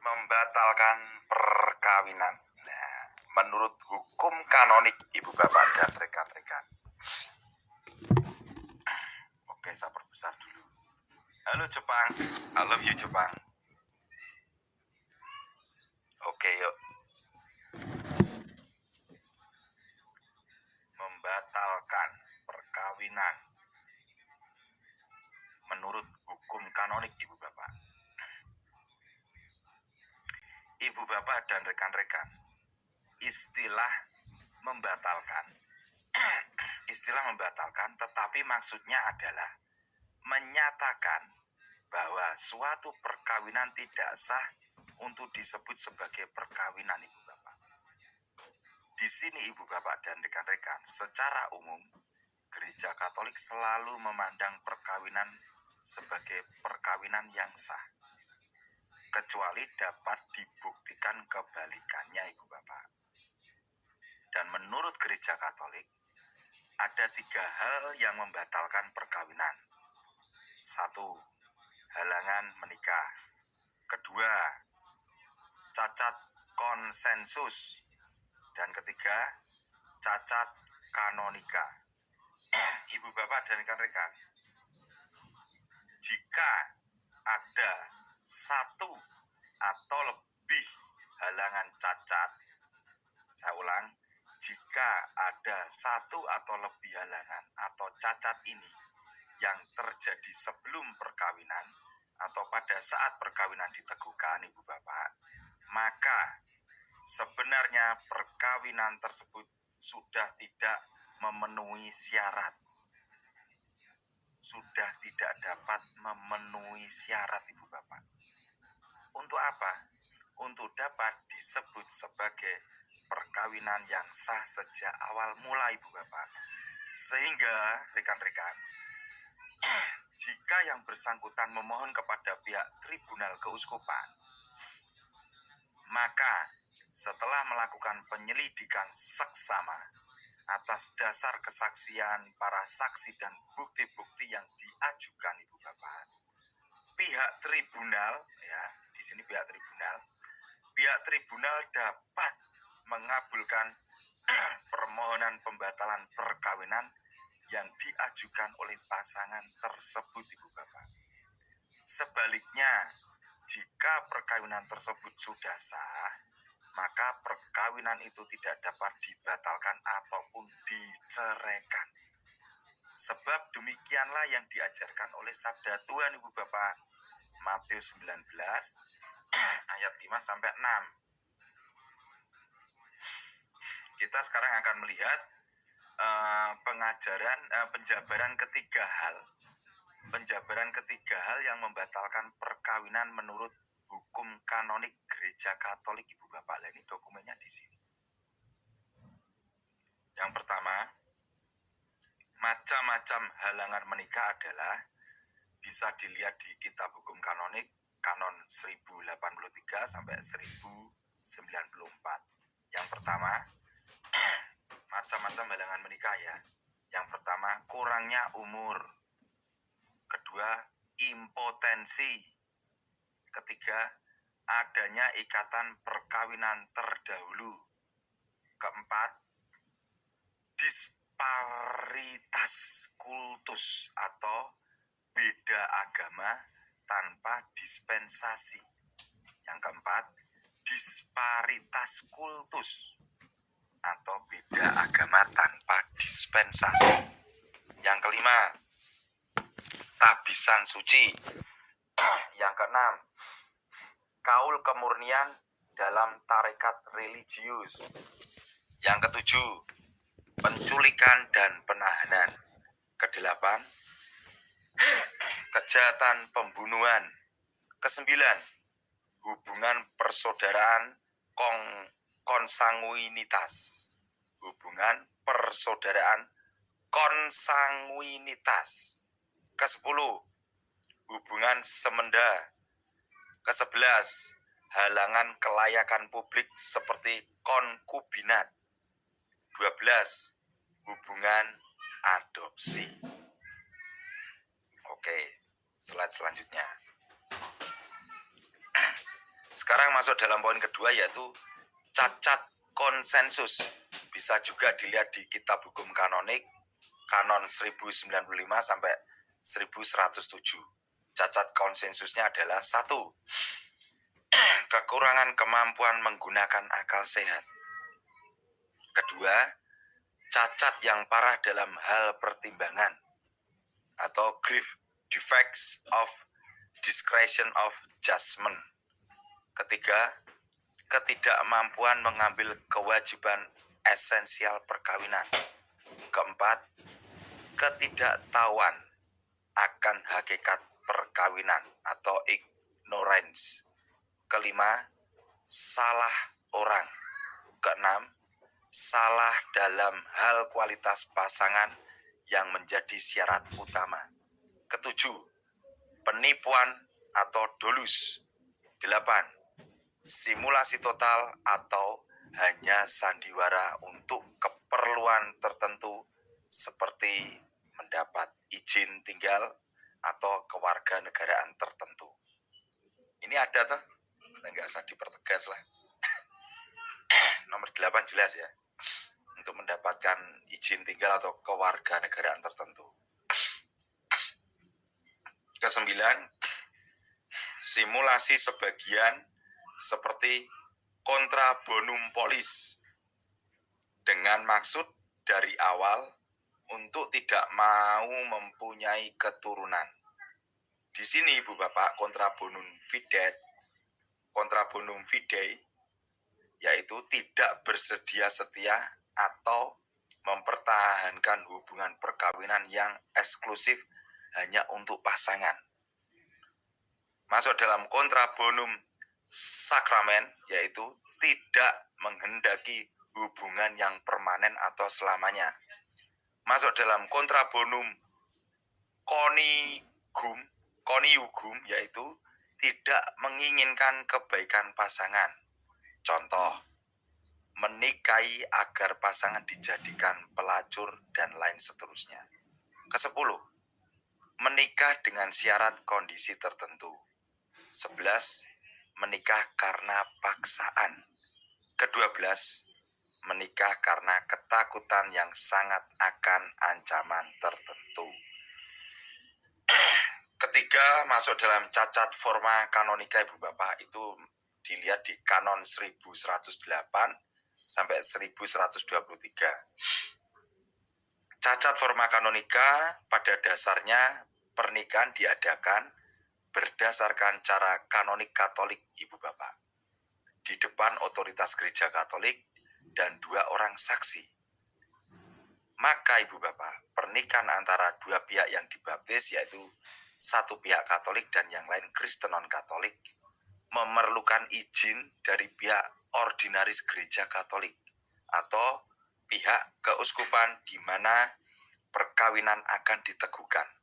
membatalkan perkawinan. Nah, menurut hukum kanonik Ibu Bapak dan rekan-rekan. Oke, saya perbesar dulu. Halo Jepang, I love you Jepang. Oke, yuk. Membatalkan perkawinan menurut hukum kanonik Ibu Bapak. Ibu Bapak dan rekan-rekan, istilah membatalkan tetapi maksudnya adalah menyatakan bahwa suatu perkawinan tidak sah untuk disebut sebagai perkawinan Ibu Bapak. Di sini Ibu Bapak dan rekan-rekan, secara umum Gereja Katolik selalu memandang perkawinan sebagai perkawinan yang sah, kecuali dapat dibuktikan kebalikannya Ibu Bapak. Dan menurut Gereja Katolik, ada 3 hal yang membatalkan perkawinan. 1, halangan menikah. 2, cacat konsensus. Dan 3, cacat kanonika. Ibu Bapak dan rekan-rekan, jika ada 1 atau lebih halangan cacat, saya ulang, jika ada 1 atau lebih halangan atau cacat ini yang terjadi sebelum perkawinan atau pada saat perkawinan diteguhkan Ibu Bapak, maka sebenarnya perkawinan tersebut sudah tidak memenuhi syarat. Sudah tidak dapat memenuhi syarat Ibu Bapak. Untuk apa? Untuk dapat disebut sebagai perkawinan yang sah sejak awal mula Ibu Bapak. Sehingga rekan-rekan, jika yang bersangkutan memohon kepada pihak tribunal keuskupan, maka setelah melakukan penyelidikan seksama atas dasar kesaksian para saksi dan bukti-bukti yang diajukan Ibu Bapak, pihak tribunal, ya, di sini pihak tribunal dapat mengabulkan permohonan pembatalan perkawinan yang diajukan oleh pasangan tersebut Ibu Bapak. Sebaliknya, jika perkawinan tersebut sudah sah, maka perkawinan itu tidak dapat dibatalkan ataupun diceraikan. Sebab demikianlah yang diajarkan oleh sabda Tuhan Ibu Bapak, Matius 19 ayat 5 sampai 6. Kita sekarang akan melihat penjabaran ketiga hal yang membatalkan perkawinan menurut hukum kanonik Gereja Katolik Ibu Bapak. Ini dokumennya di sini. Yang pertama, macam-macam halangan menikah adalah bisa dilihat di Kitab Hukum Kanonik Kanon 1083 sampai 1094. Yang pertama, macam-macam halangan menikah ya. Yang pertama, kurangnya umur. Kedua, impotensi. Ketiga, adanya ikatan perkawinan terdahulu. Keempat, disparitas kultus atau beda agama tanpa dispensasi. Yang keempat, disparitas kultus atau beda agama tanpa dispensasi. Yang kelima, tabisan suci. Yang keenam, kaul kemurnian dalam tarekat religius. Yang ketujuh, penculikan dan penahanan. Kedelapan, kejahatan pembunuhan. Kesembilan, hubungan persaudaraan konsanguinitas. Hubungan persaudaraan konsanguinitas. Kesepuluh, hubungan semenda. Kesebelas, halangan kelayakan publik seperti konkubinat. 12, hubungan adopsi. Oke, slide selanjutnya. Sekarang masuk dalam poin kedua, yaitu cacat konsensus. Bisa juga dilihat di kitab hukum kanonik, kanon 1095 sampai 1107. Cacat konsensusnya adalah 1. Kekurangan kemampuan menggunakan akal sehat. Kedua, cacat yang parah dalam hal pertimbangan atau grief defects of discretion of judgment. Ketiga, ketidakmampuan mengambil kewajiban esensial perkawinan. Keempat, ketidaktahuan akan hakikat perkawinan atau ignorance. Kelima, salah orang. Keenam, salah dalam hal kualitas pasangan yang menjadi syarat utama. Ketujuh, penipuan atau dolus. 8. Simulasi total atau hanya sandiwara untuk keperluan tertentu seperti mendapat izin tinggal atau kewarganegaraan tertentu. Ini ada tuh, nggak usah dipertegas lah. Nomor 8 jelas ya, untuk mendapatkan izin tinggal atau kewarganegaraan tertentu. Kesembilan, simulasi sebagian seperti kontra bonum polis dengan maksud dari awal untuk tidak mau mempunyai keturunan. Di sini Ibu Bapak, kontra bonum fidei, yaitu tidak bersedia setia atau mempertahankan hubungan perkawinan yang eksklusif hanya untuk pasangan. Masuk dalam kontra bonum sakramen, yaitu tidak menghendaki hubungan yang permanen atau selamanya. Masuk dalam kontra bonum coniugum, yaitu tidak menginginkan kebaikan pasangan. Contoh, menikahi agar pasangan dijadikan pelacur dan lain seterusnya. Ke-10, menikah dengan syarat kondisi tertentu. 11, menikah karena paksaan. Ke-12, menikah karena ketakutan yang sangat akan ancaman tertentu. Ketiga, masuk dalam cacat forma kanonika Ibu Bapak, itu dilihat di kanon 1108 sampai 1123. Cacat forma kanonika pada dasarnya pernikahan diadakan berdasarkan cara kanonik Katolik Ibu Bapak, di depan otoritas gereja Katolik dan 2 orang saksi. Maka Ibu Bapak, pernikahan antara 2 pihak yang dibaptis, yaitu satu pihak Katolik dan yang lain Kristen non-Katolik, memerlukan izin dari pihak ordinaris gereja Katolik atau pihak keuskupan di mana perkawinan akan diteguhkan.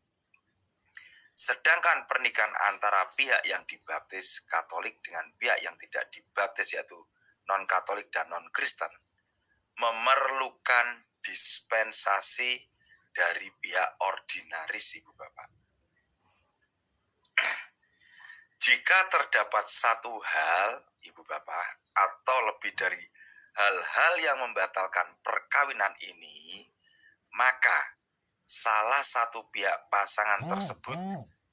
Sedangkan pernikahan antara pihak yang dibaptis Katolik dengan pihak yang tidak dibaptis, yaitu non-Katolik dan non-Kristen, memerlukan dispensasi dari pihak ordinaris Ibu Bapak. Jika terdapat satu hal Ibu Bapak atau lebih dari hal-hal yang membatalkan perkawinan ini, maka salah satu pihak pasangan tersebut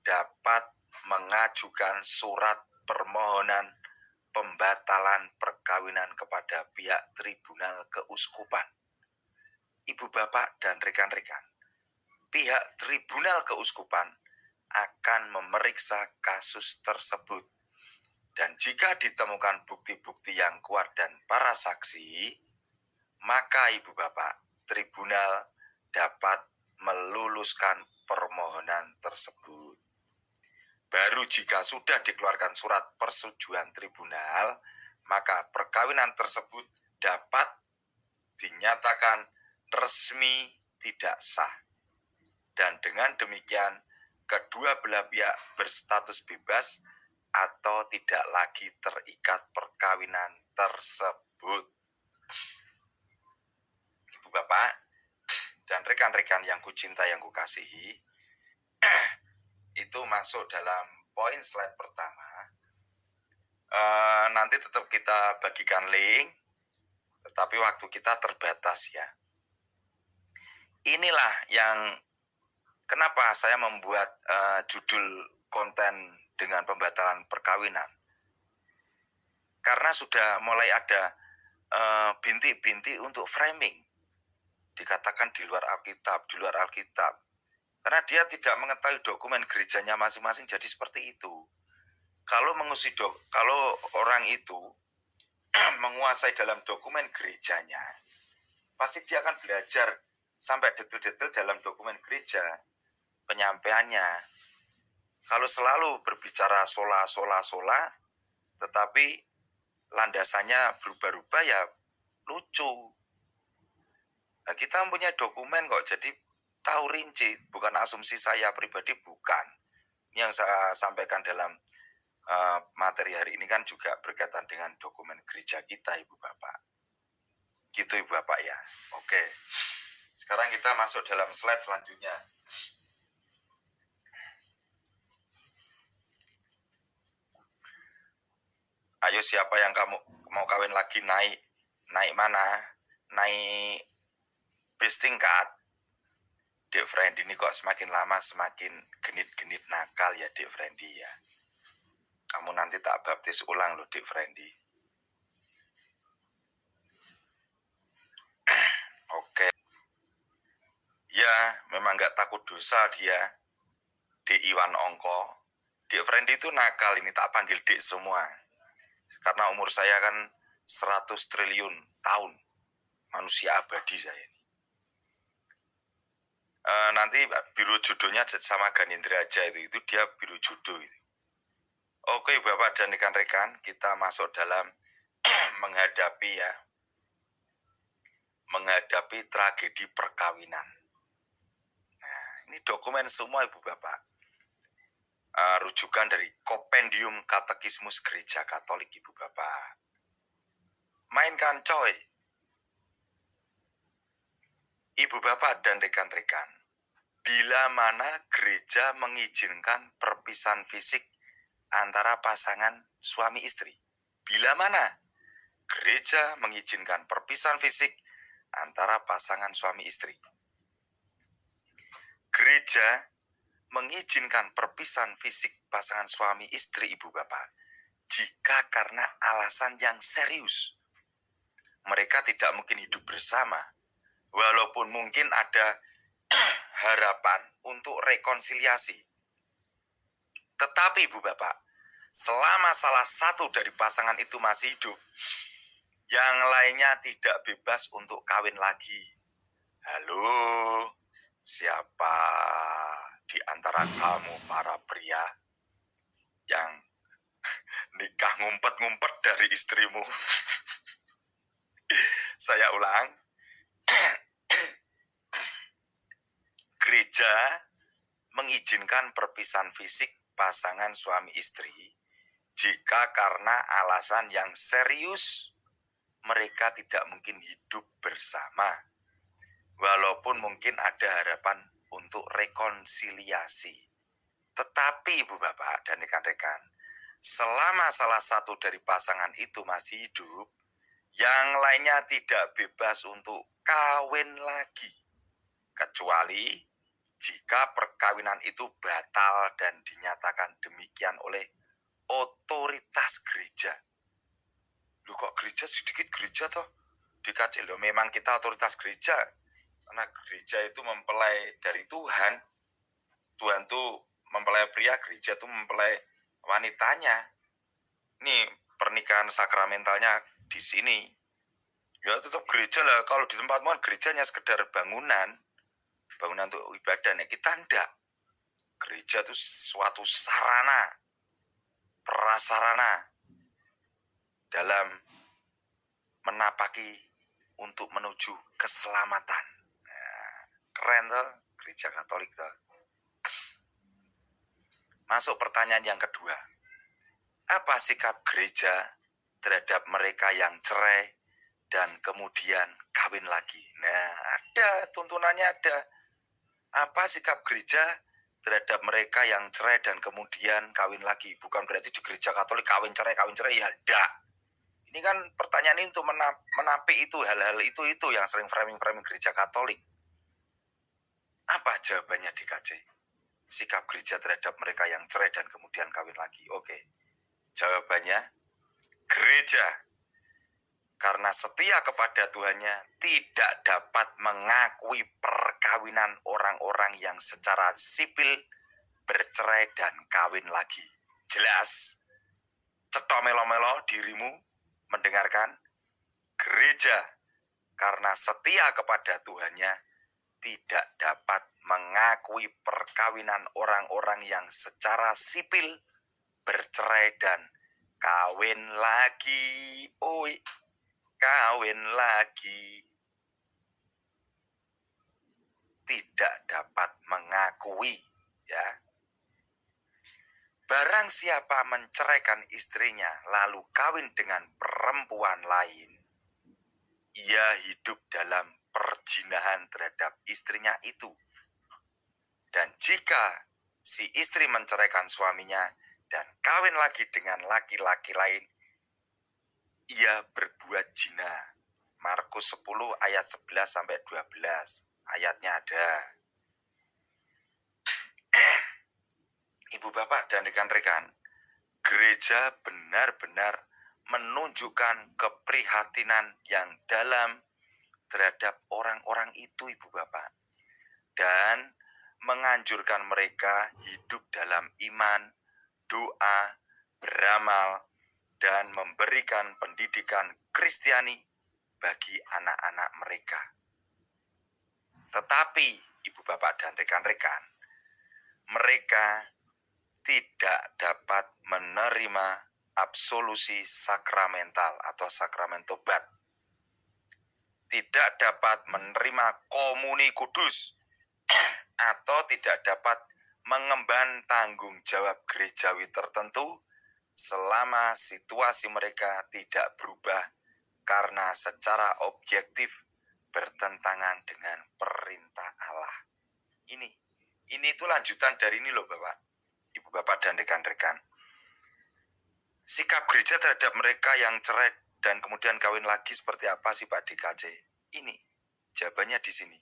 dapat mengajukan surat permohonan pembatalan perkawinan kepada pihak tribunal keuskupan. Ibu Bapak dan rekan-rekan, pihak tribunal keuskupan akan memeriksa kasus tersebut. Dan jika ditemukan bukti-bukti yang kuat dan para saksi, maka Ibu Bapak, tribunal dapat meluluskan permohonan tersebut. Baru jika sudah dikeluarkan surat persetujuan tribunal, maka perkawinan tersebut dapat dinyatakan resmi tidak sah. Dan dengan demikian, kedua belah pihak berstatus bebas atau tidak lagi terikat perkawinan tersebut. Ibu Bapak dan rekan-rekan yang kucinta, yang kukasihi, itu masuk dalam poin slide pertama, Nanti tetap kita bagikan link, tetapi waktu kita terbatas ya. Inilah yang kenapa saya membuat judul konten dengan pembatalan perkawinan. Karena sudah mulai ada bintik-bintik untuk framing. Dikatakan di luar Alkitab, di luar Alkitab. Karena dia tidak mengetahui dokumen gerejanya masing-masing, jadi seperti itu. Kalau kalau orang itu menguasai dalam dokumen gerejanya, pasti dia akan belajar sampai detail-detail dalam dokumen gereja, penyampaiannya. Kalau selalu berbicara sola, tetapi landasannya berubah-ubah, ya lucu. Nah, kita mempunyai dokumen kok, jadi tahu rinci, bukan asumsi saya pribadi, bukan. Yang saya sampaikan dalam materi hari ini kan juga berkaitan dengan dokumen gereja kita, Ibu Bapak. Gitu Ibu Bapak ya. Oke. Sekarang kita masuk dalam slide selanjutnya. Ayo, siapa yang kamu mau kawin lagi, naik mana? Naik bis tingkat. Dek Friend ini kok semakin lama semakin genit-genit nakal ya Dek Friendly ya. Kamu nanti tak baptis ulang loh Dek Friendly. Oke. Ya, memang gak takut dosa dia. Dek Iwan Ongko. Dek Friendly itu nakal, ini tak panggil Dek semua. Karena umur saya kan 100 triliun tahun. Manusia abadi saya ini. Nanti biru jodohnya sama Ganindra aja itu dia biru jodoh itu. Oke Bapak dan rekan-rekan, kita masuk dalam menghadapi tragedi perkawinan. Nah, ini dokumen semua Ibu Bapak. Rujukan dari Kompendium Katekismus Gereja Katolik Ibu Bapak. Mainkan coy. Ibu Bapak dan rekan-rekan, bila mana gereja mengizinkan perpisahan fisik antara pasangan suami istri? Bila mana gereja mengizinkan perpisahan fisik antara pasangan suami istri? Gereja mengizinkan perpisahan fisik pasangan suami istri Ibu Bapak jika karena alasan yang serius. Mereka tidak mungkin hidup bersama, walaupun mungkin ada harapan untuk rekonsiliasi. Tetapi Ibu Bapak, selama salah satu dari pasangan itu masih hidup, yang lainnya tidak bebas untuk kawin lagi. Halo, siapa di antara kamu para pria yang nikah ngumpet-ngumpet dari istrimu? Saya ulang, gereja mengizinkan perpisahan fisik pasangan suami istri jika karena alasan yang serius mereka tidak mungkin hidup bersama, walaupun mungkin ada harapan untuk rekonsiliasi. Tetapi Ibu Bapak dan rekan-rekan, selama salah satu dari pasangan itu masih hidup, yang lainnya tidak bebas untuk kawin lagi, kecuali jika perkawinan itu batal dan dinyatakan demikian oleh otoritas gereja. Lu kok gereja sedikit gereja toh? Dikacil loh, memang kita otoritas gereja. Karena gereja itu mempelai dari Tuhan. Tuhan tuh mempelai pria, gereja tuh mempelai wanitanya. Ini pernikahan sakramentalnya di sini. Ya tetap gereja lah. Kalau di tempatmu gerejanya sekedar bangunan untuk ibadah. Nah, kita enggak. Gereja itu suatu sarana, prasarana dalam menapaki untuk menuju keselamatan. Nah, keren tuh gereja Katolik tuh. Masuk pertanyaan yang kedua. Apa sikap gereja terhadap mereka yang cerai dan kemudian kawin lagi? Nah, ada tuntunannya ada. Apa sikap gereja terhadap mereka yang cerai dan kemudian kawin lagi. Bukan berarti di gereja Katolik kawin cerai ya enggak. Ini kan pertanyaan ini untuk menampik itu, hal-hal itu yang sering framing-framing gereja Katolik. Apa jawabannya di KC? Sikap gereja terhadap mereka yang cerai dan kemudian kawin lagi. Oke. Jawabannya, gereja karena setia kepada Tuhannya tidak dapat mengakui perkawinan orang-orang yang secara sipil bercerai dan kawin lagi. Jelas? Cetok melo-melo dirimu mendengarkan? Gereja karena setia kepada Tuhannya tidak dapat mengakui perkawinan orang-orang yang secara sipil bercerai dan kawin lagi. Oi, kawin lagi. Tidak dapat mengakui, ya. Barang siapa menceraikan istrinya lalu kawin dengan perempuan lain, ia hidup dalam perzinahan terhadap istrinya itu. Dan jika si istri menceraikan suaminya dan kawin lagi dengan laki-laki lain, ia berbuat zina. Markus 10 ayat 11 sampai 12. Ayatnya ada. Ibu bapak dan rekan-rekan, gereja benar-benar menunjukkan keprihatinan yang dalam terhadap orang-orang itu, ibu bapak, dan menganjurkan mereka hidup dalam iman, doa, beramal, dan memberikan pendidikan Kristiani bagi anak-anak mereka. Tetapi ibu bapak dan rekan-rekan, mereka tidak dapat menerima absolusi sakramental atau sakramen tobat. Tidak dapat menerima komuni kudus atau tidak dapat mengemban tanggung jawab gerejawi tertentu selama situasi mereka tidak berubah karena secara objektif bertentangan dengan perintah Allah. Ini itu lanjutan dari ini loh Bapak, Ibu Bapak dan rekan-rekan. Sikap gereja terhadap mereka yang cerai dan kemudian kawin lagi seperti apa sih Pak DKC? Ini jawabannya di sini.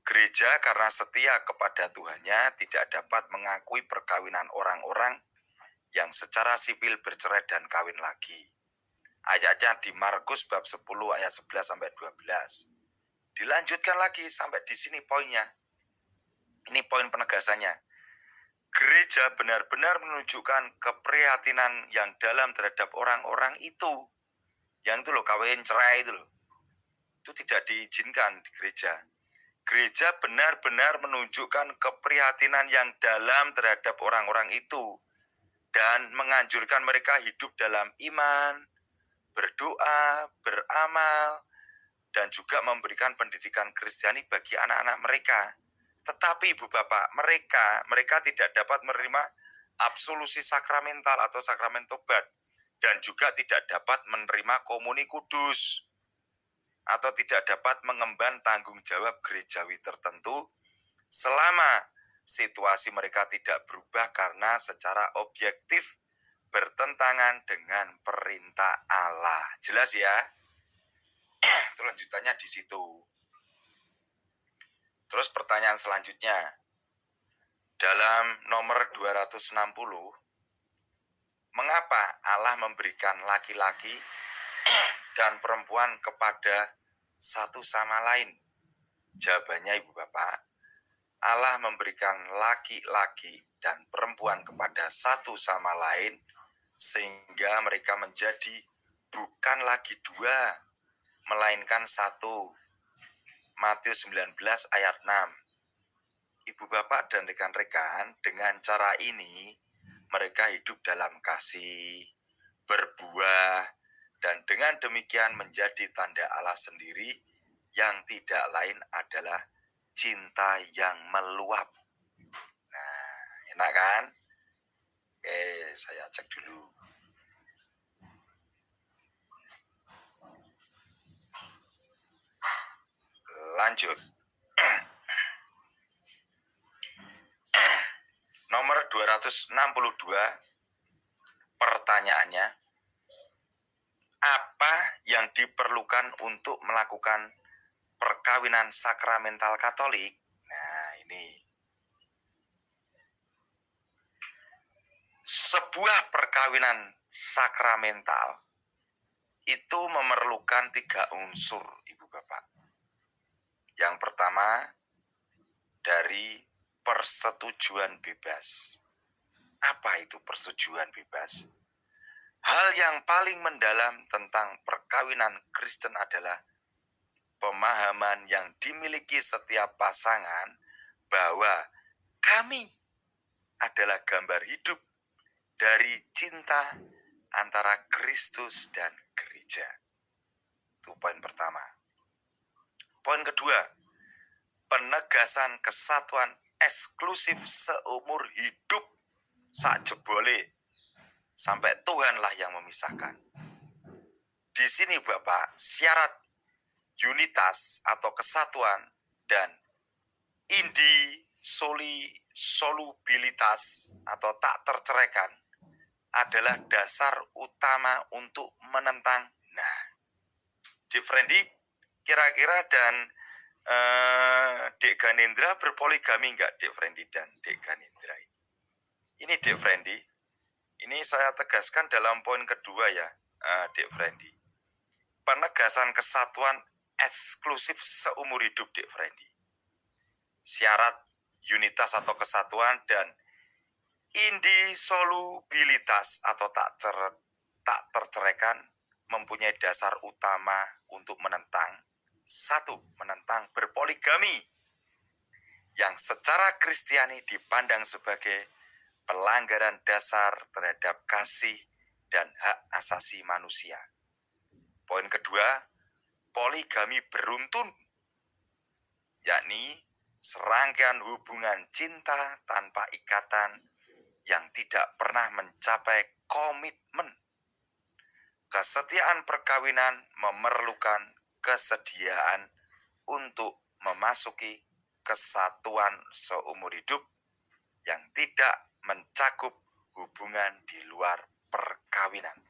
Gereja karena setia kepada Tuhannya tidak dapat mengakui perkawinan orang-orang yang secara sipil bercerai dan kawin lagi. Ayatnya di Markus bab 10 ayat 11 sampai 12. Dilanjutkan lagi sampai di sini poinnya. Ini poin penegasannya. Gereja benar-benar menunjukkan keprihatinan yang dalam terhadap orang-orang itu. Yang itu loh, kawin cerai itu loh. Itu tidak diizinkan di gereja. Gereja benar-benar menunjukkan keprihatinan yang dalam terhadap orang-orang itu. Dan menganjurkan mereka hidup dalam iman, berdoa, beramal, dan juga memberikan pendidikan Kristiani bagi anak-anak mereka. Tetapi ibu bapak, mereka tidak dapat menerima absolusi sakramental atau sakramen tobat. Dan juga tidak dapat menerima komuni kudus. Atau tidak dapat mengemban tanggung jawab gerejawi tertentu selama situasi mereka tidak berubah karena secara objektif bertentangan dengan perintah Allah. Jelas ya? Itu lanjutannya di situ. Terus pertanyaan selanjutnya. Dalam nomor 260, mengapa Allah memberikan laki-laki dan perempuan kepada satu sama lain? Jawabannya Ibu Bapak, Allah memberikan laki-laki dan perempuan kepada satu sama lain sehingga mereka menjadi bukan lagi dua, melainkan satu. Matius 19 ayat 6. Ibu bapak dan rekan-rekan, dengan cara ini mereka hidup dalam kasih, berbuah, dan dengan demikian menjadi tanda Allah sendiri yang tidak lain adalah cinta yang meluap. Nah, enak kan? Oke, saya cek dulu. Lanjut. 362, pertanyaannya, apa yang diperlukan untuk melakukan perkawinan sakramental Katolik? Nah, ini sebuah perkawinan sakramental itu memerlukan 3 unsur, Ibu Bapak. Yang pertama, dari persetujuan bebas. Apa itu persetujuan bebas? Hal yang paling mendalam tentang perkawinan Kristen adalah pemahaman yang dimiliki setiap pasangan bahwa kami adalah gambar hidup dari cinta antara Kristus dan gereja. Itu poin pertama. Poin kedua, penegasan kesatuan eksklusif seumur hidup sak jebole sampai Tuhanlah yang memisahkan. Di sini Bapak, syarat unitas atau kesatuan dan indissolubilitas atau tak terceraikan adalah dasar utama untuk menentang. Nah, Dek Frendi kira-kira dan Dek Ganindra berpoligami enggak, Dek Frendi dan Dek Ganindra? Ini Dek Frendi, ini saya tegaskan dalam poin kedua ya, Dek Frendi. Penegasan kesatuan eksklusif seumur hidup, Dek Frendi. Syarat unitas atau kesatuan dan indissolubilitas atau tak terceraikan mempunyai dasar utama untuk menentang. 1. Menentang berpoligami yang secara Kristiani dipandang sebagai pelanggaran dasar terhadap kasih dan hak asasi manusia. Poin kedua, poligami beruntun, yakni serangkaian hubungan cinta tanpa ikatan yang tidak pernah mencapai komitmen. Kesetiaan perkawinan memerlukan kesediaan untuk memasuki kesatuan seumur hidup yang tidak mencakup hubungan di luar perkawinan.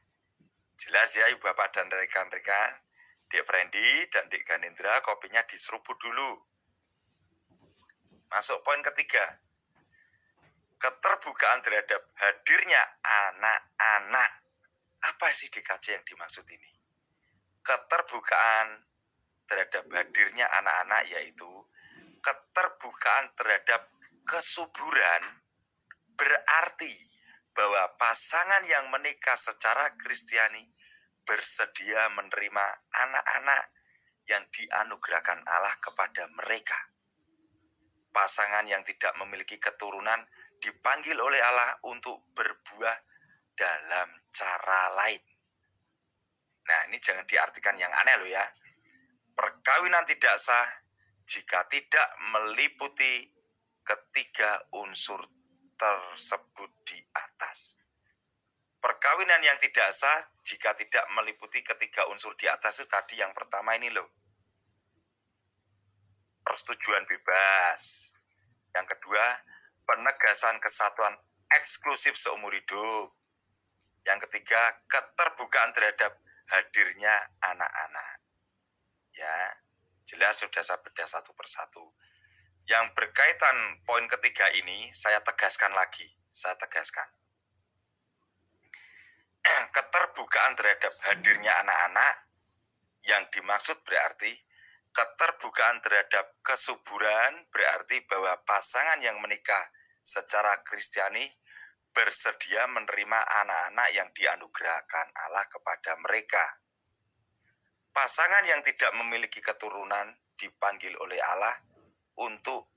Jelas ya Ibu Bapak dan rekan-rekan, Dek Frendi dan Dek Ganindra, kopinya diseruput dulu. Masuk poin ketiga, keterbukaan terhadap hadirnya anak-anak. Apa sih DKJ yang dimaksud ini? Keterbukaan terhadap hadirnya anak-anak yaitu keterbukaan terhadap kesuburan, berarti bahwa pasangan yang menikah secara Kristiani bersedia menerima anak-anak yang dianugerahkan Allah kepada mereka. Pasangan yang tidak memiliki keturunan dipanggil oleh Allah untuk berbuah dalam cara lain. Nah, ini jangan diartikan yang aneh loh ya. Perkawinan tidak sah jika tidak meliputi ketiga unsur tersebut di atas. Perkawinan yang tidak sah jika tidak meliputi ketiga unsur di atas itu tadi yang pertama ini loh. Persetujuan bebas. Yang kedua, penegasan kesatuan eksklusif seumur hidup. Yang ketiga, keterbukaan terhadap hadirnya anak-anak. Ya, jelas sudah saya bedah satu persatu. Yang berkaitan poin ketiga ini, saya tegaskan lagi. Saya tegaskan. Keterbukaan terhadap hadirnya anak-anak yang dimaksud berarti keterbukaan terhadap kesuburan, berarti bahwa pasangan yang menikah secara Kristiani bersedia menerima anak-anak yang dianugerahkan Allah kepada mereka. Pasangan yang tidak memiliki keturunan dipanggil oleh Allah untuk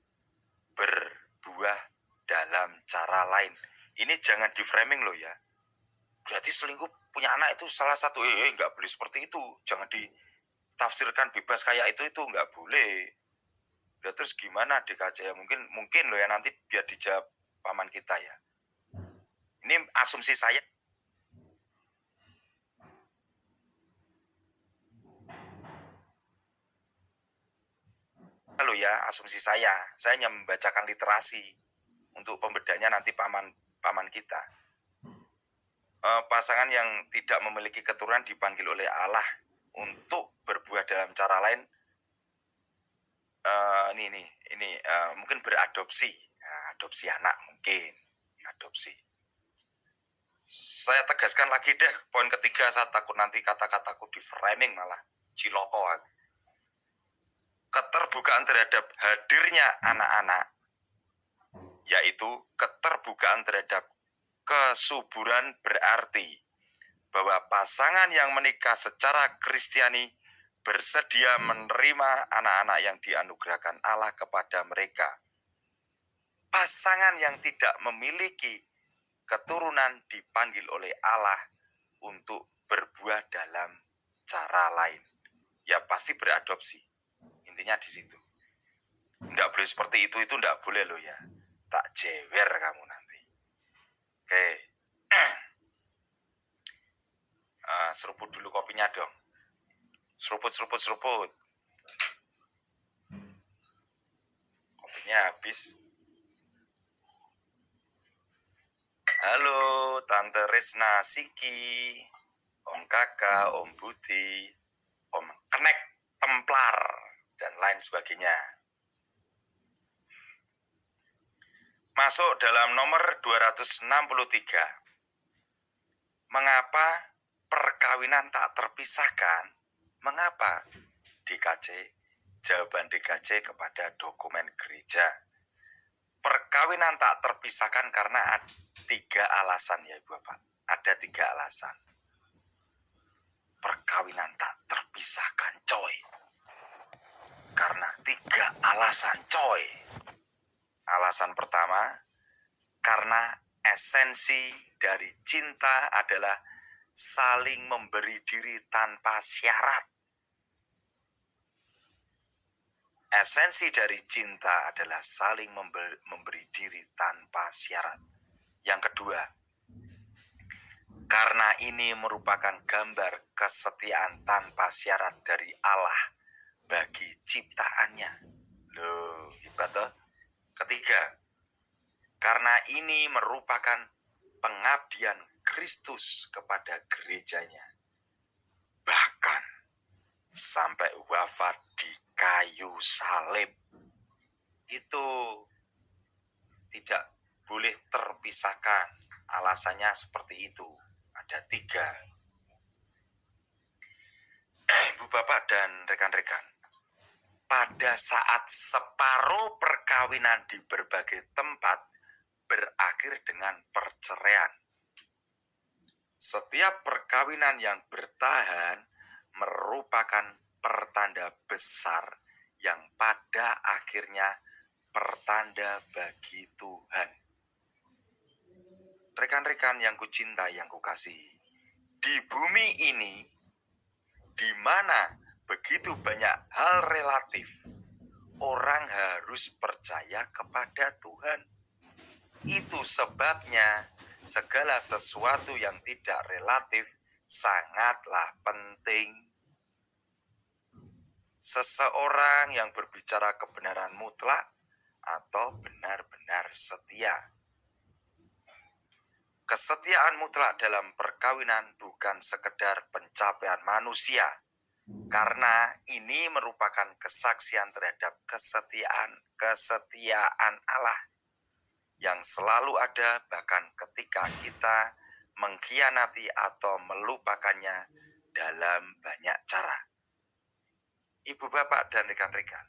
berbuah dalam cara lain. Ini jangan di-framing loh ya. Berarti selingkuh punya anak itu salah satu, nggak boleh seperti itu. Jangan ditafsirkan bebas kayak itu nggak boleh. Ya, terus gimana DKJ? Mungkin loh ya, nanti biar dijawab paman kita ya. Ini asumsi saya. Halo ya, asumsi saya hanya membacakan literasi. Untuk pembedanya nanti paman paman kita. Pasangan yang tidak memiliki keturunan dipanggil oleh Allah untuk berbuah dalam cara lain. Ini mungkin beradopsi, adopsi anak mungkin, adopsi. Saya tegaskan lagi deh poin ketiga, saya takut nanti kata-kataku di framing malah ciloko. Keterbukaan terhadap hadirnya anak-anak, yaitu keterbukaan terhadap kesuburan, berarti bahwa pasangan yang menikah secara Kristiani bersedia menerima anak-anak yang dianugerahkan Allah kepada mereka. Pasangan yang tidak memiliki keturunan dipanggil oleh Allah untuk berbuah dalam cara lain. Ya pasti beradopsi. Intinya di situ. Tidak boleh seperti itu tidak boleh loh ya. Tak jewer kamu nanti. Oke. Seruput dulu kopinya dong. Seruput. Kopinya habis. Halo Tante Resna Siki, Om Kakak, Om Budi, Om Kenek Templar, dan lain sebagainya. Masuk dalam nomor 263. Mengapa perkawinan tak terpisahkan? Mengapa? DKJ, jawaban DKJ kepada dokumen gereja. Perkawinan tak terpisahkan karena ada 3 alasan ya Ibu Bapak. Ada 3 alasan. Perkawinan tak terpisahkan coy. Karena 3 alasan coy. Alasan pertama, karena esensi dari cinta adalah saling memberi diri tanpa syarat. Esensi dari cinta adalah saling memberi diri tanpa syarat. Yang kedua, karena ini merupakan gambar kesetiaan tanpa syarat dari Allah bagi ciptaannya. Loh, hebat toh? Ketiga, karena ini merupakan pengabdian Kristus kepada gerejanya. Bahkan sampai wafat di kayu salib. Itu tidak boleh terpisahkan. Alasannya seperti itu. Ada 3. Ibu Bapak dan rekan-rekan, pada saat separuh perkawinan di berbagai tempat berakhir dengan perceraian, setiap perkawinan yang bertahan merupakan pertanda besar yang pada akhirnya pertanda bagi Tuhan. Rekan-rekan yang kucinta, yang kukasihi, di bumi ini di mana begitu banyak hal relatif, orang harus percaya kepada Tuhan. Itu sebabnya segala sesuatu yang tidak relatif sangatlah penting. Seseorang yang berbicara kebenaran mutlak atau benar-benar setia. Kesetiaan mutlak dalam perkawinan bukan sekedar pencapaian manusia, karena ini merupakan kesaksian terhadap kesetiaan Allah yang selalu ada bahkan ketika kita mengkhianati atau melupakannya dalam banyak cara. Ibu Bapak dan rekan-rekan,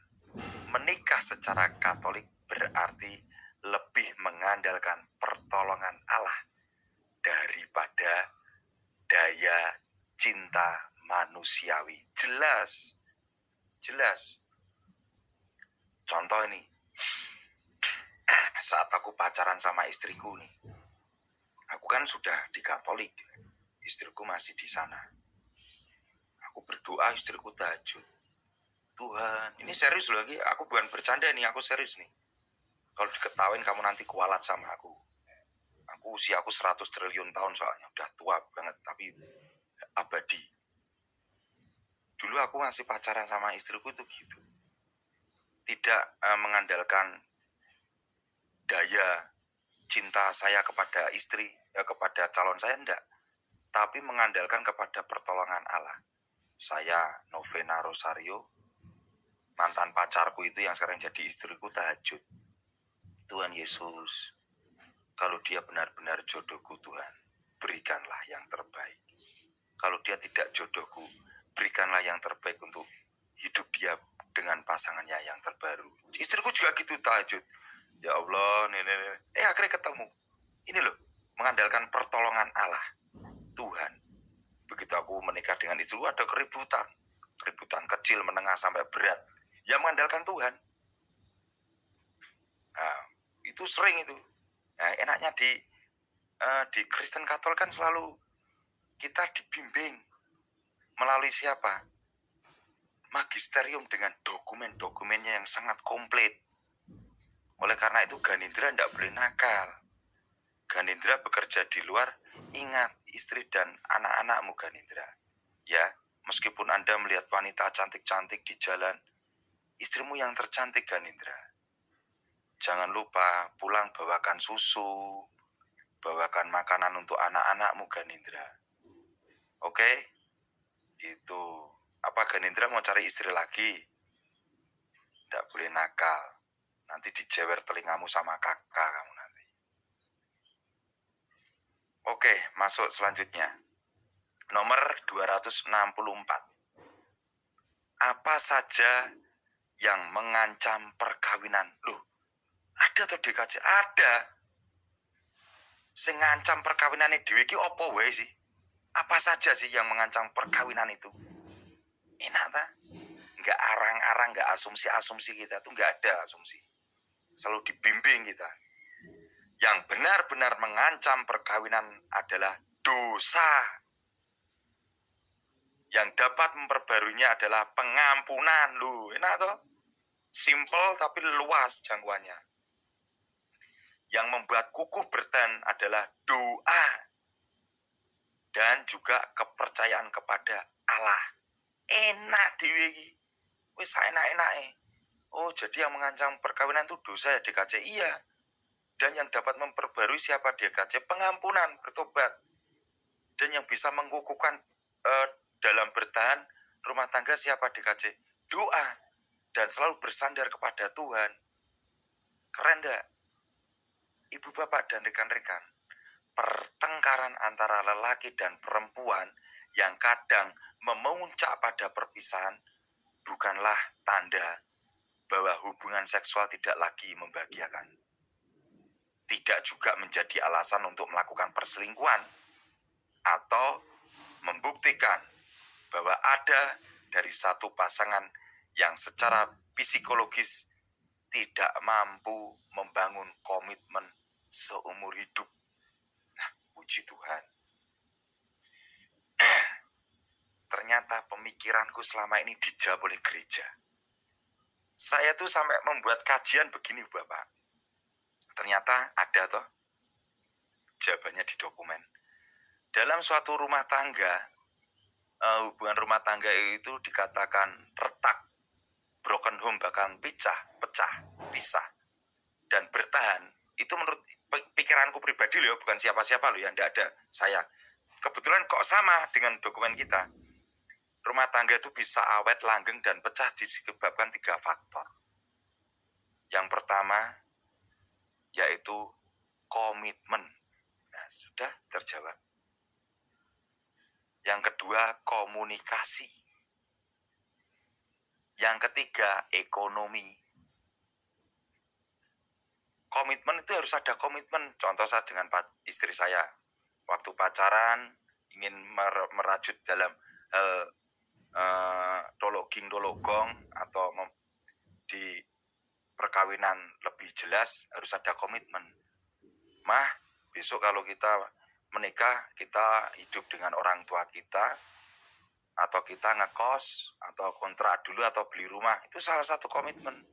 menikah secara Katolik berarti lebih mengandalkan pertolongan Allah daripada daya cinta manusiawi. Jelas. Contoh ini, saat aku pacaran sama istriku nih, aku kan sudah di Katolik, istriku masih di sana. Aku berdoa, istriku tahajud. Tuhan, ini serius lagi, aku bukan bercanda nih, aku serius nih. Kalau diketawain kamu nanti kualat sama aku. Usia aku 100 triliun tahun soalnya, udah tua banget, tapi abadi. Dulu aku masih pacaran sama istriku itu gitu. Tidak mengandalkan daya cinta saya kepada istri, kepada calon saya enggak. Tapi mengandalkan kepada pertolongan Allah. Saya, Novena Rosario, mantan pacarku itu yang sekarang jadi istriku, tahajud. Tuhan Yesus, kalau dia benar-benar jodohku Tuhan, berikanlah yang terbaik. Kalau dia tidak jodohku, berikanlah yang terbaik untuk hidup dia dengan pasangannya yang terbaru. Istriku juga gitu tahajud. Ya Allah, akhirnya ketemu. Ini loh, mengandalkan pertolongan Allah, Tuhan. Begitu aku menikah dengan istriku ada keributan. Keributan kecil, menengah, sampai berat. Ya mengandalkan Tuhan. Nah, itu sering itu. Nah, enaknya di Kristen Katolik kan selalu kita dibimbing melalui siapa? Magisterium dengan dokumen-dokumennya yang sangat komplit. Oleh karena itu Ganindra tidak boleh nakal. Ganindra bekerja di luar, ingat istri dan anak-anakmu Ganindra. Ya, meskipun Anda melihat wanita cantik-cantik di jalan, istrimu yang tercantik Ganindra. Jangan lupa pulang bawakan susu, bawakan makanan untuk anak-anakmu Ganindra. Oke? Itu. Apa Ganindra mau cari istri lagi? Tidak boleh nakal. Nanti dijewer telingamu sama kakak kamu nanti. Oke, masuk selanjutnya. Nomor 264. Apa saja yang mengancam perkawinan? Loh, ada tuh DKJ? Ada. Sing ngancam perkawinan ini dhewe iki apa wae sih? Apa saja sih yang mengancam perkawinan itu? Enak ta? Enggak arang-arang, enggak asumsi-asumsi kita tuh, enggak ada asumsi. Selalu dibimbing kita. Yang benar-benar mengancam perkawinan adalah dosa. Yang dapat memperbaruinya adalah pengampunan. Loh, enak toh? Simple tapi luas jangkauannya. Yang membuat kukuh bertahan adalah doa dan juga kepercayaan kepada Allah. Enak dhewe iki. Wis enak-enake. Oh, jadi yang mengancam perkawinan itu dosa ya DKJ? Iya. Dan yang dapat memperbarui siapa DKJ? Pengampunan, bertobat. Dan yang bisa mengukuhkan dalam bertahan rumah tangga siapa DKJ? Doa. Dan selalu bersandar kepada Tuhan. Keren gak? Ibu bapak dan rekan-rekan, pertengkaran antara lelaki dan perempuan yang kadang memuncak pada perpisahan bukanlah tanda bahwa hubungan seksual tidak lagi membahagiakan. Tidak juga menjadi alasan untuk melakukan perselingkuhan atau membuktikan bahwa ada dari satu pasangan yang secara psikologis tidak mampu membangun komitmen seumur hidup. Nah, puji Tuhan. Ternyata pemikiranku selama ini dijawab oleh gereja. Saya tuh sampai membuat kajian begini, Bapak. Ternyata ada toh jawabannya di dokumen. Dalam suatu rumah tangga, hubungan rumah tangga itu dikatakan retak, broken home, bahkan pecah, pisah, dan bertahan. Itu menurut pikiranku pribadi loh, bukan siapa-siapa loh, yang tidak ada saya. Kebetulan kok sama dengan dokumen kita. Rumah tangga itu bisa awet, langgeng, dan pecah disebabkan 3 faktor. Yang pertama, yaitu komitmen. Nah, sudah terjawab. Yang kedua, komunikasi. Yang ketiga, ekonomi. Komitmen itu harus ada komitmen. Contoh saya dengan istri saya. Waktu pacaran, ingin merajut dalam hal dologing-dologong atau di perkawinan lebih jelas, harus ada komitmen. Mah, besok kalau kita menikah, kita hidup dengan orang tua kita, atau kita ngekos, atau kontrak dulu, atau beli rumah. Itu salah satu komitmen.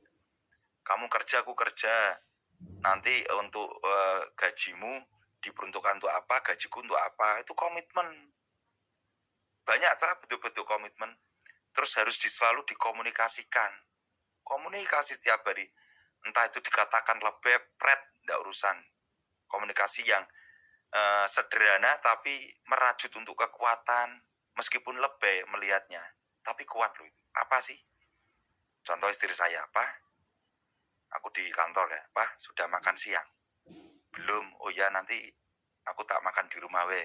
Kamu kerja, aku kerja. Nanti untuk gajimu diperuntukkan untuk apa, gajiku untuk apa. Itu komitmen. Banyak cara bentuk-bentuk komitmen. Terus harus selalu dikomunikasikan. Komunikasi setiap hari. Entah itu dikatakan lebih pret, tidak urusan. Komunikasi yang sederhana tapi merajut untuk kekuatan, meskipun lebay melihatnya, tapi kuat loh itu. Apa sih? Contoh istri saya, "Pak, aku di kantor ya, Pak, sudah makan siang?" "Belum." "Oh ya, nanti aku tak makan di rumah we."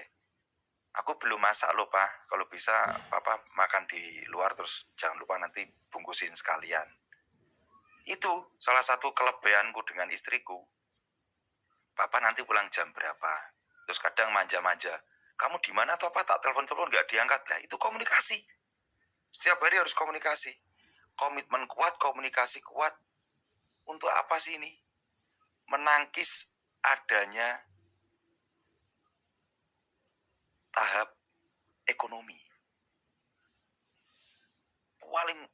"Aku belum masak loh, Pak. Kalau bisa Papa makan di luar, terus jangan lupa nanti bungkusin sekalian." Itu salah satu kelebihanku dengan istriku. "Papa nanti pulang jam berapa?" Terus kadang manja-manja, "Kamu di mana toh, Pak? Tak telepon-telepon nggak diangkat." Lah itu komunikasi. Setiap hari harus komunikasi. Komitmen kuat, komunikasi kuat. Untuk apa sih ini? Menangkis adanya tahap ekonomi.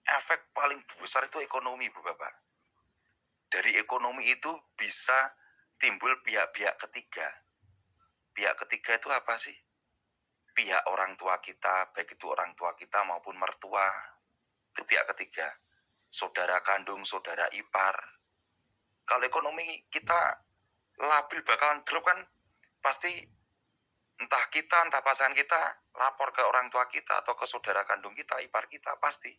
Efek paling besar itu ekonomi, Bu Bapak. Dari ekonomi itu bisa timbul pihak-pihak ketiga. Pihak ketiga itu apa sih? Pihak orang tua kita, baik itu orang tua kita maupun mertua. Itu pihak ketiga. Saudara kandung, saudara ipar. Kalau ekonomi kita labil bakalan drop kan, pasti entah kita, entah pasangan kita lapor ke orang tua kita atau ke saudara kandung kita, ipar kita, pasti.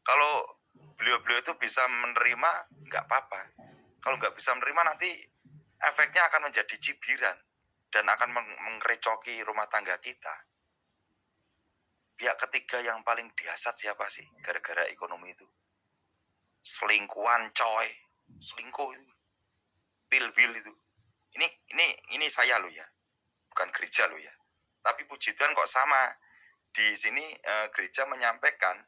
Kalau beliau-beliau itu bisa menerima, nggak apa-apa. Kalau nggak bisa menerima, nanti efeknya akan menjadi cibiran dan akan mengerecoki rumah tangga kita. Pihak ketiga yang paling dihasat siapa sih gara-gara ekonomi itu? Selingkuhan, coy. Selingkuh itu. Pil-pil itu. Ini saya loh ya. Bukan gereja loh ya. Tapi puji Tuhan kok sama. Di sini gereja menyampaikan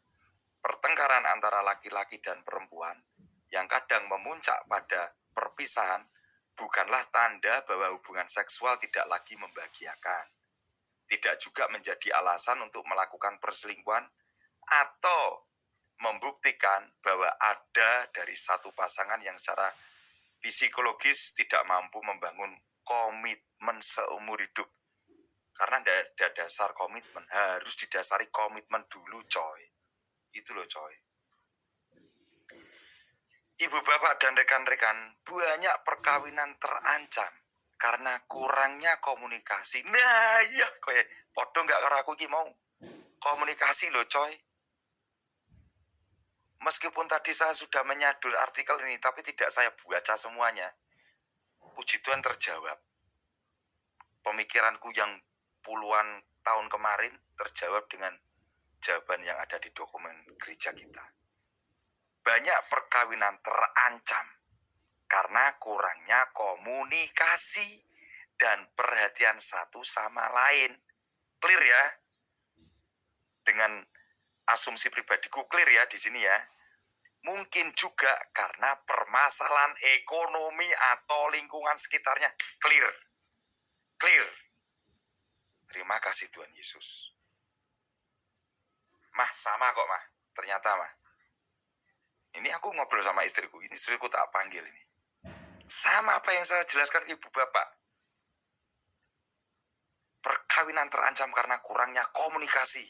pertengkaran antara laki-laki dan perempuan yang kadang memuncak pada perpisahan bukanlah tanda bahwa hubungan seksual tidak lagi membahagiakan. Tidak juga menjadi alasan untuk melakukan perselingkuhan atau membuktikan bahwa ada dari satu pasangan yang secara psikologis tidak mampu membangun komitmen seumur hidup. Karena ada dasar komitmen, harus didasari komitmen dulu, coy. Itu loh, coy. Ibu bapak dan rekan-rekan, banyak perkawinan terancam karena kurangnya komunikasi. Nah iya, kowe podo nggak karo aku iki mau. Komunikasi loh, coy. Meskipun tadi saya sudah menyadur artikel ini, tapi tidak saya baca semuanya. Puji Tuhan terjawab. Pemikiranku yang puluhan tahun kemarin terjawab dengan jawaban yang ada di dokumen gereja kita. Banyak perkawinan terancam karena kurangnya komunikasi dan perhatian satu sama lain. Clear ya? Dengan asumsi pribadiku clear ya di sini ya. Mungkin juga karena permasalahan ekonomi atau lingkungan sekitarnya. Clear. Clear. Terima kasih Tuhan Yesus. Mah sama kok mah. Ternyata mah. Ini aku ngobrol sama istriku. Ini istriku tak panggil ini. Sama apa yang saya jelaskan ibu bapak. Perkawinan terancam karena kurangnya komunikasi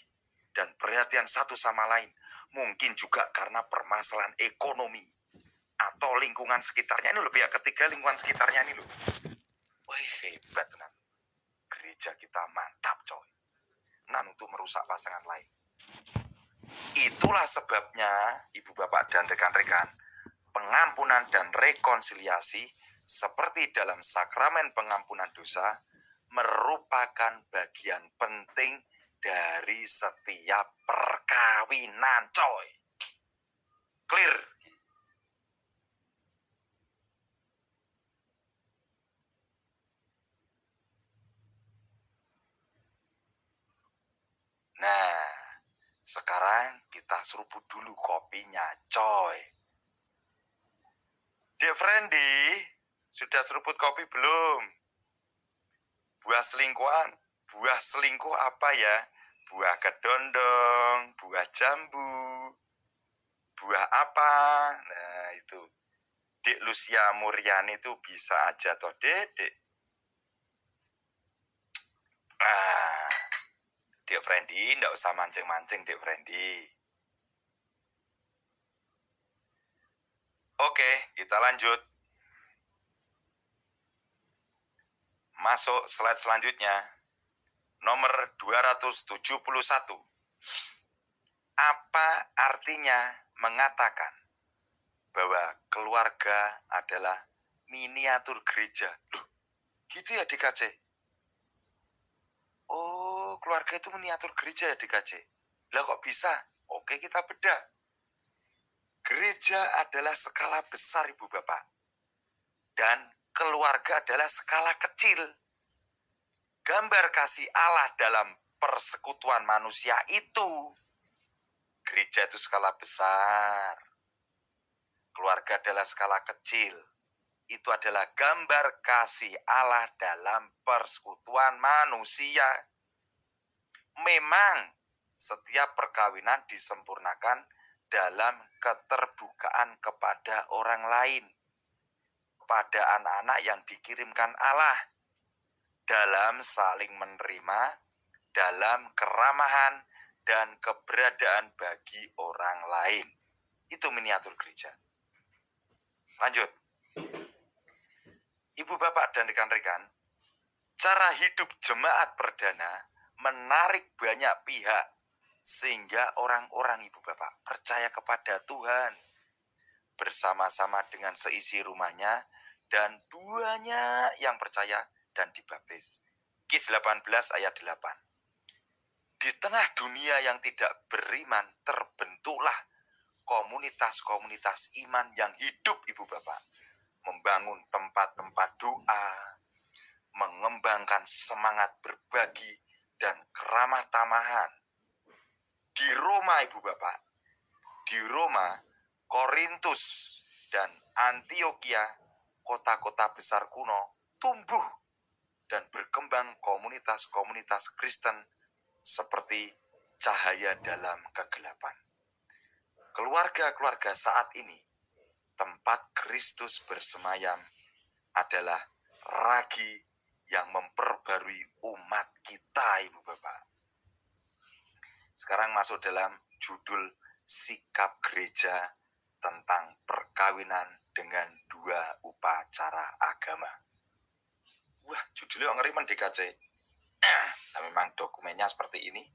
dan perhatian satu sama lain. Mungkin juga karena permasalahan ekonomi atau lingkungan sekitarnya. Ini loh, pihak ketiga lingkungan sekitarnya ini loh. Wih, hebat tenan. Gereja kita mantap, coy. Nah, untuk merusak pasangan lain. Itulah sebabnya, ibu bapak dan rekan-rekan, pengampunan dan rekonsiliasi seperti dalam sakramen pengampunan dosa merupakan bagian penting dari setiap perkawinan, coy. Clear? Nah, sekarang kita seruput dulu kopinya, coy. Dear Friendly, sudah seruput kopi belum? Buah selingkuh apa ya? Buah kedondong, buah jambu, buah apa? Nah itu, Dek Lucia Muriani itu bisa aja toh, Dek. Dek Friendly, nggak usah mancing-mancing, Dek Friendly. Oke, kita lanjut. Masuk slide selanjutnya. Nomor 271. Apa artinya mengatakan bahwa keluarga adalah miniatur gereja? Loh, gitu ya DKC? Oh, keluarga itu miniatur gereja ya DKC? Lah kok bisa? Oke, kita bedah. Gereja adalah skala besar Ibu Bapak. Dan keluarga adalah skala kecil. Gambar kasih Allah dalam persekutuan manusia itu. Gereja itu skala besar. Keluarga adalah skala kecil. Itu adalah gambar kasih Allah dalam persekutuan manusia. Memang setiap perkawinan disempurnakan dalam keterbukaan kepada orang lain, kepada anak-anak yang dikirimkan Allah, dalam saling menerima, dalam keramahan dan keberadaan bagi orang lain. Itu miniatur gereja. Lanjut. Ibu bapak dan rekan-rekan, cara hidup jemaat perdana menarik banyak pihak sehingga orang-orang ibu bapak percaya kepada Tuhan bersama-sama dengan seisi rumahnya dan banyak yang percaya dan dibaptis. Kis 18 ayat 8. Di tengah dunia yang tidak beriman terbentuklah komunitas-komunitas iman yang hidup ibu bapak, membangun tempat-tempat doa, mengembangkan semangat berbagi dan keramah tamahan. Di Roma ibu bapak, di Roma, Korintus dan Antioquia, kota-kota besar kuno, tumbuh dan berkembang komunitas-komunitas Kristen seperti cahaya dalam kegelapan. Keluarga-keluarga saat ini, tempat Kristus bersemayam adalah ragi yang memperbarui umat kita, Ibu Bapak. Sekarang masuk dalam judul sikap gereja tentang perkawinan dengan dua upacara agama. Wah, judulnya ngeri DKC. Nah, memang dokumennya seperti ini.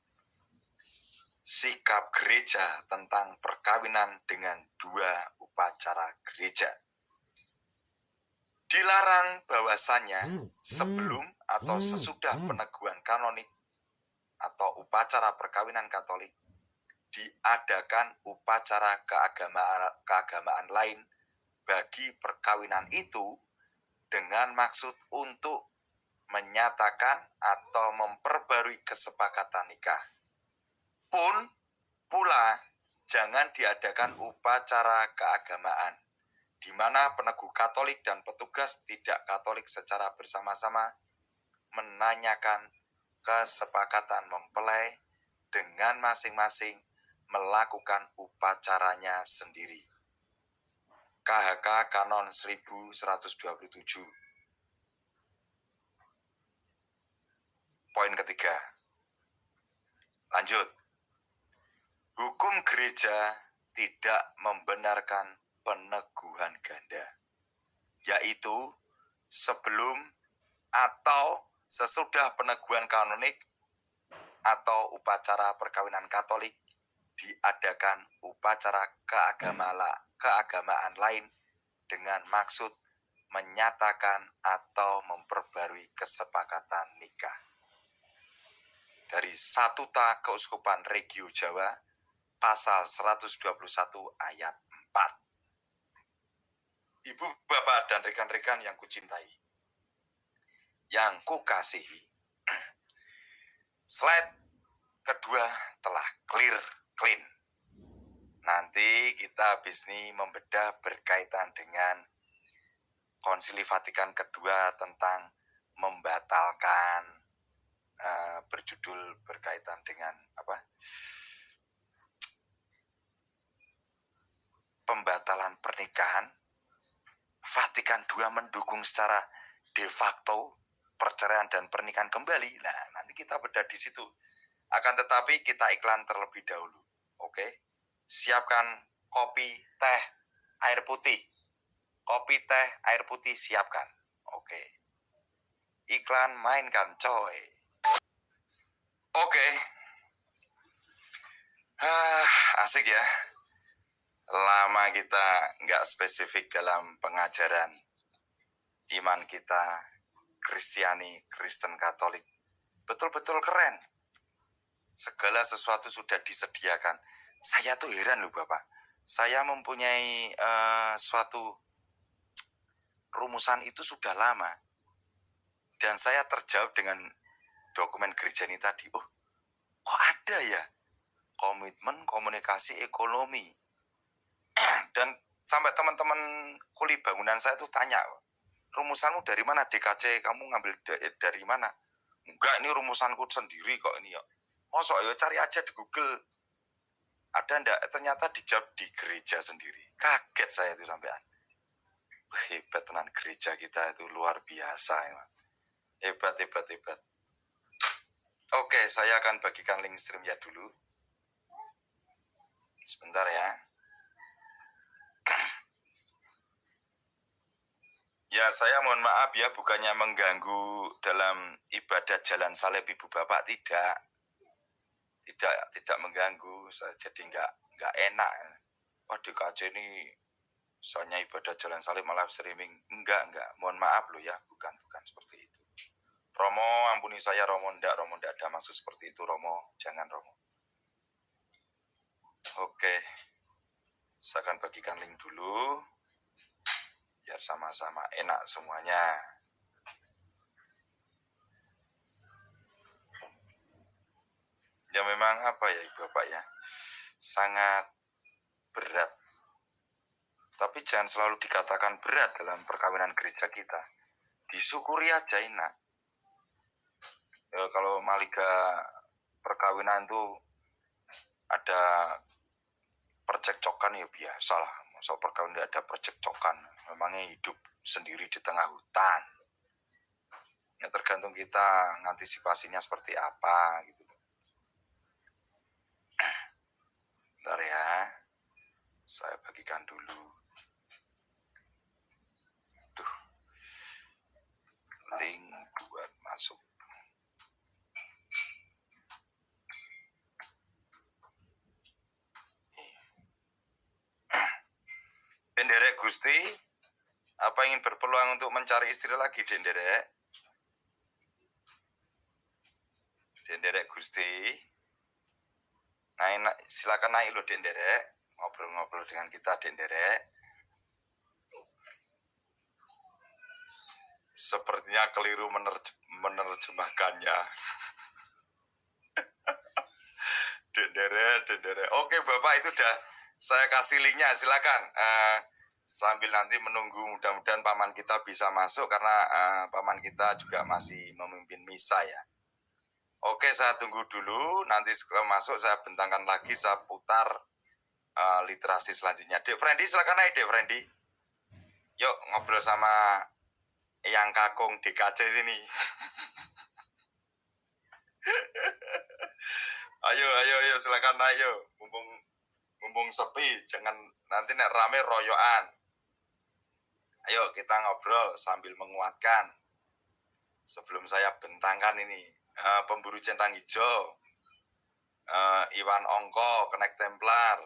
Sikap gereja tentang perkawinan dengan dua upacara gereja. Dilarang bahwasannya sebelum atau sesudah peneguhan kanonik atau upacara perkawinan Katolik diadakan upacara keagamaan lain bagi perkawinan itu dengan maksud untuk menyatakan atau memperbarui kesepakatan nikah. Pun pula jangan diadakan upacara keagamaan di mana peneguh Katolik dan petugas tidak Katolik secara bersama-sama menanyakan kesepakatan mempelai dengan masing-masing melakukan upacaranya sendiri. KHK Kanon 1127. Poin ketiga. Lanjut. Hukum gereja tidak membenarkan peneguhan ganda, yaitu sebelum atau sesudah peneguhan kanonik atau upacara perkawinan Katolik diadakan upacara keagamaan lain dengan maksud menyatakan atau memperbarui kesepakatan nikah. Dari Statuta Keuskupan Regio Jawa, pasal 121 ayat 4. Ibu, bapak, dan rekan-rekan yang kucintai, yang kukasihi, slide kedua telah clean. Nanti kita habis ini membedah berkaitan dengan Konsili Vatikan kedua tentang membatalkan, berjudul berkaitan dengan pembatalan pernikahan. Vatikan II mendukung secara de facto perceraian dan pernikahan kembali. Nah, nanti kita bedah di situ. Akan tetapi kita iklan terlebih dahulu. Oke. Siapkan kopi, teh, air putih. Kopi, teh, air putih siapkan. Oke. iklan mainkan coy. Oke. Asik ya. Lama kita nggak spesifik dalam pengajaran iman kita, Kristiani, Kristen Katolik. Betul-betul keren. Segala sesuatu sudah disediakan. Saya tuh heran loh Bapak. Saya mempunyai suatu rumusan itu sudah lama. Dan saya terjawab dengan dokumen gereja ini tadi. Oh, kok ada ya? Komitmen, komunikasi, ekonomi. Dan sampai teman-teman kuli bangunan saya tuh tanya, rumusanmu dari mana DKC? Kamu ngambil dari mana? Enggak, ini rumusanku sendiri kok ini ya. Masa ya cari aja di Google. Ada enggak? Ternyata dijawab di gereja sendiri. Kaget saya itu sampean. Hebat tenan gereja kita itu luar biasa. Ya. Hebat. Oke, saya akan bagikan link stream ya dulu. Sebentar ya. Ya, saya mohon maaf ya, bukannya mengganggu dalam ibadah jalan salib Ibu Bapak, tidak mengganggu. Saya jadi nggak enak. Wah, DKC ini soalnya ibadah jalan salib malah streaming. Enggak. Mohon maaf loh ya, bukan seperti itu. Romo, ampuni saya Romo ndak ada maksud seperti itu Romo, jangan Romo. Oke, saya akan bagikan link dulu. Biar sama-sama enak semuanya. Ya memang apa ya Bapak ya, sangat berat. Tapi jangan selalu dikatakan berat dalam perkawinan gereja kita. Disyukuri aja enak. Ya, kalau maliga perkawinan tuh ada percekcokan ya biasa lah. Masa perkawinan tidak ada percekcokan. Memangnya hidup sendiri di tengah hutan. Ya tergantung kita ngantisipasinya seperti apa gitu. Bentar ya. Saya bagikan dulu. Duh. Link buat masuk. Denderek Gusti, apa ingin berpeluang untuk mencari istri lagi, Denderek? Denderek Gusti. Nah, silakan naik loh Denderek. Ngobrol-ngobrol dengan kita, Denderek. Sepertinya keliru menerjemahkannya. Denderek. Oke, Bapak itu udah saya kasih linknya, silakan. Sambil nanti menunggu mudah-mudahan paman kita bisa masuk karena paman kita juga masih memimpin misa ya. Oke, saya tunggu dulu. Nanti setelah masuk saya bentangkan lagi, saya putar literasi selanjutnya. Dek Frendy, silakan naik Dek Frendy. Yuk ngobrol sama yang kakung DKC sini. ayo silakan naik yuk. Mumpung sepi, jangan nanti nek rame royoan. Ayo kita ngobrol sambil menguatkan. Sebelum saya bentangkan ini, pemburu centang hijau, Iwan Ongko, Kenek Templar,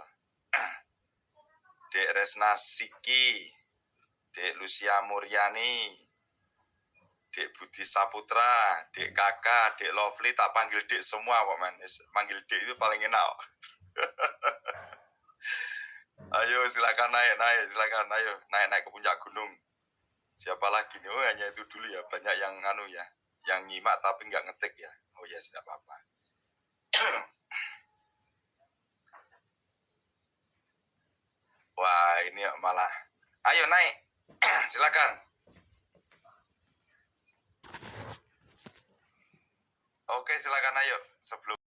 Dek Resna Siki, Dek Lucia Muryani, Dek Budi Saputra, Dek Kakak, Dek Lovely, tak panggil Dek semua kok man. Panggil Dek itu paling enak. Ayo silakan naik, silakan naik ke puncak gunung. Siapa lagi nih? Oh hanya itu dulu ya, banyak yang ya, yang nyimak tapi nggak ngetik ya. Oh ya tidak apa-apa. Wah ini malah, ayo naik, silakan. Oke silakan ayo sebelum